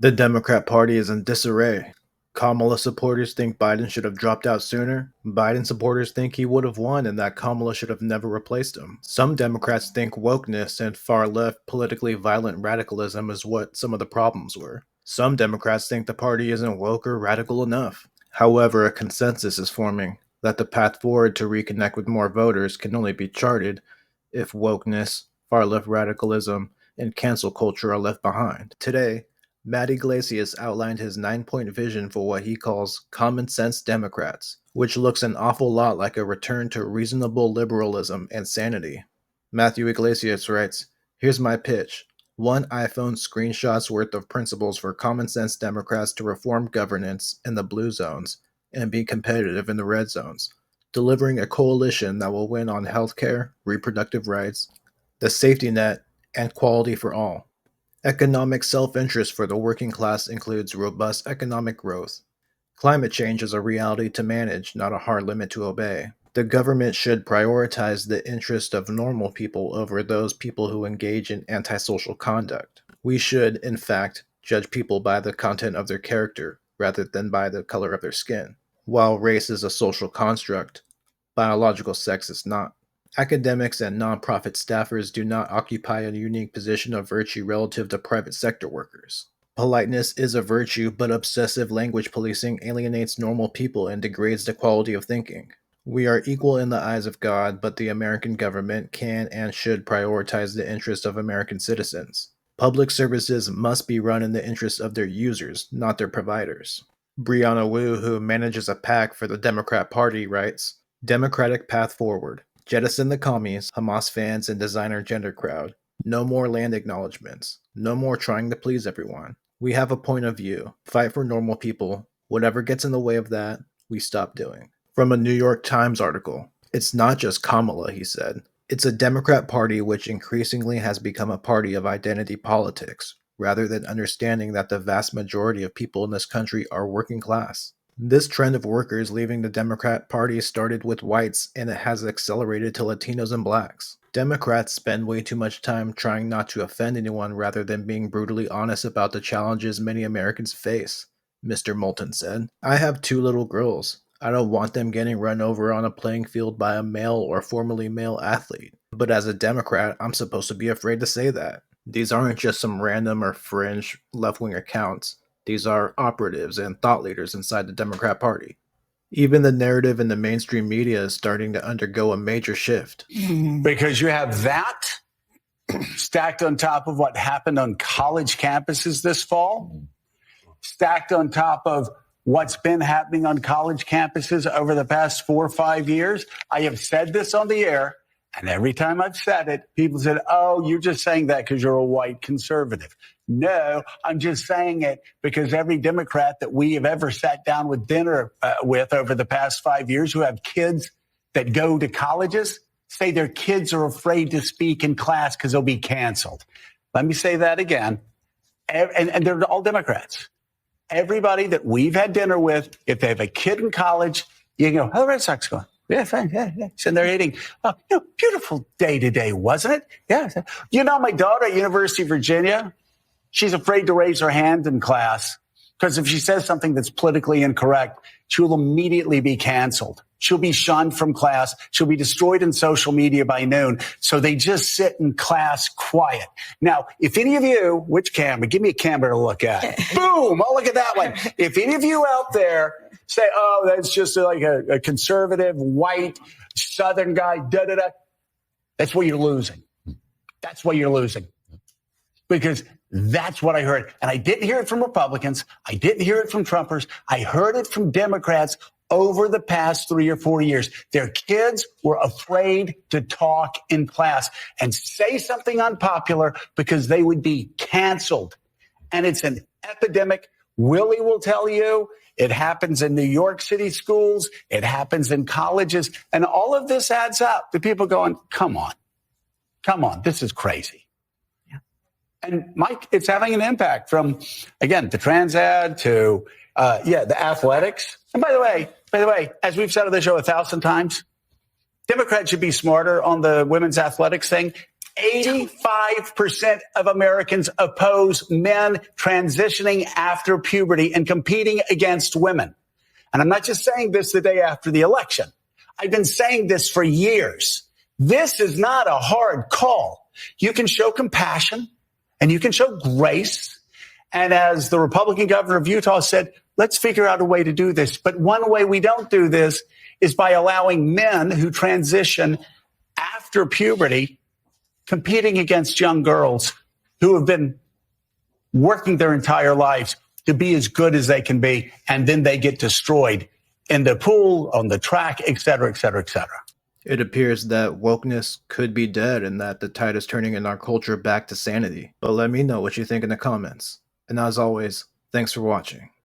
The Democrat Party is in disarray. Kamala supporters think Biden should have dropped out sooner. Biden supporters think he would have won and that Kamala should have never replaced him. Some Democrats think wokeness and far left politically violent radicalism is what some of the problems were. Some Democrats think the party isn't woke or radical enough. However, a consensus is forming that the path forward to reconnect with more voters can only be charted if wokeness, far left radicalism, and cancel culture are left behind. Today, Matt Iglesias outlined his 9-point vision for what he calls common sense Democrats, which looks an awful lot like a return to reasonable liberalism and sanity. Matthew Iglesias writes, "Here's my pitch. One iPhone screenshot's worth of principles for common sense Democrats to reform governance in the blue zones and be competitive in the red zones, delivering a coalition that will win on healthcare, reproductive rights, the safety net, and quality for all. Economic self-interest for the working class includes robust economic growth. Climate change is a reality to manage, not a hard limit to obey. The government should prioritize the interest of normal people over those people who engage in antisocial conduct. We should, in fact, judge people by the content of their character rather than by the color of their skin. While race is a social construct, biological sex is not. Academics and nonprofit staffers do not occupy a unique position of virtue relative to private sector workers. Politeness is a virtue, but obsessive language policing alienates normal people and degrades the quality of thinking. We are equal in the eyes of God, but the American government can and should prioritize the interests of American citizens. Public services must be run in the interests of their users, not their providers." Brianna Wu, who manages a PAC for the Democrat Party, writes, "Democratic path forward. Jettison the commies, Hamas fans, and designer gender crowd. No more land acknowledgements. No more trying to please everyone. We have a point of view. Fight for normal people. Whatever gets in the way of that, we stop doing." From a New York Times article, "It's not just Kamala," he said. "It's a Democrat Party which increasingly has become a party of identity politics, rather than understanding that the vast majority of people in this country are working class. This trend of workers leaving the Democrat Party started with whites, and it has accelerated to Latinos and blacks. Democrats spend way too much time trying not to offend anyone rather than being brutally honest about the challenges many Americans face," Mr. Moulton said. "I have 2 little girls. I don't want them getting run over on a playing field by a male or formerly male athlete. But as a Democrat, I'm supposed to be afraid to say that. These aren't just some random or fringe left-wing accounts. These are operatives and thought leaders inside the Democrat Party." Even the narrative in the mainstream media is starting to undergo a major shift. Because you have that stacked on top of what happened on college campuses this fall, stacked on top of what's been happening on college campuses over the past 4 or 5 years. I have said this on the air, and every time I've said it, people said, "Oh, you're just saying that because you're a white conservative." No, I'm just saying it because every Democrat that we have ever sat down with dinner with over the past 5 years who have kids that go to colleges say their kids are afraid to speak in class because they'll be canceled. Let me say that again. And they're all Democrats. Everybody that we've had dinner with, if they have a kid in college, you go, "How the Red Sox going?" "Yeah, fine. Yeah. So they're eating. Oh, beautiful day today, wasn't it?" "Yeah." My daughter at University of Virginia, she's afraid to raise her hand in class because if she says something that's politically incorrect, she will immediately be canceled. She'll be shunned from class. She'll be destroyed in social media by noon. So they just sit in class quiet. Now, if any of you, which camera? Give me a camera to look at. Boom! Oh, look at that one. If any of you out there say, "Oh, that's just like a conservative, white, Southern guy, da-da-da," that's what you're losing. That's what you're losing. Because that's what I heard. And I didn't hear it from Republicans. I didn't hear it from Trumpers. I heard it from Democrats over the past 3 or 4 years. Their kids were afraid to talk in class and say something unpopular because they would be canceled. And it's an epidemic. Willie will tell you it happens in New York City schools. It happens in colleges. And all of this adds up to people going, come on, this is crazy. And Mike, it's having an impact from, again, the trans ad to, the athletics. And by the way, as we've said on the show 1,000 times, Democrats should be smarter on the women's athletics thing. 85% of Americans oppose men transitioning after puberty and competing against women. And I'm not just saying this the day after the election. I've been saying this for years. This is not a hard call. You can show compassion and you can show grace. And as the Republican governor of Utah said, let's figure out a way to do this. But one way we don't do this is by allowing men who transition after puberty competing against young girls who have been working their entire lives to be as good as they can be, and then they get destroyed in the pool, on the track, et cetera, et cetera, et cetera. It appears that wokeness could be dead and that the tide is turning in our culture back to sanity. But let me know what you think in the comments. And as always, thanks for watching.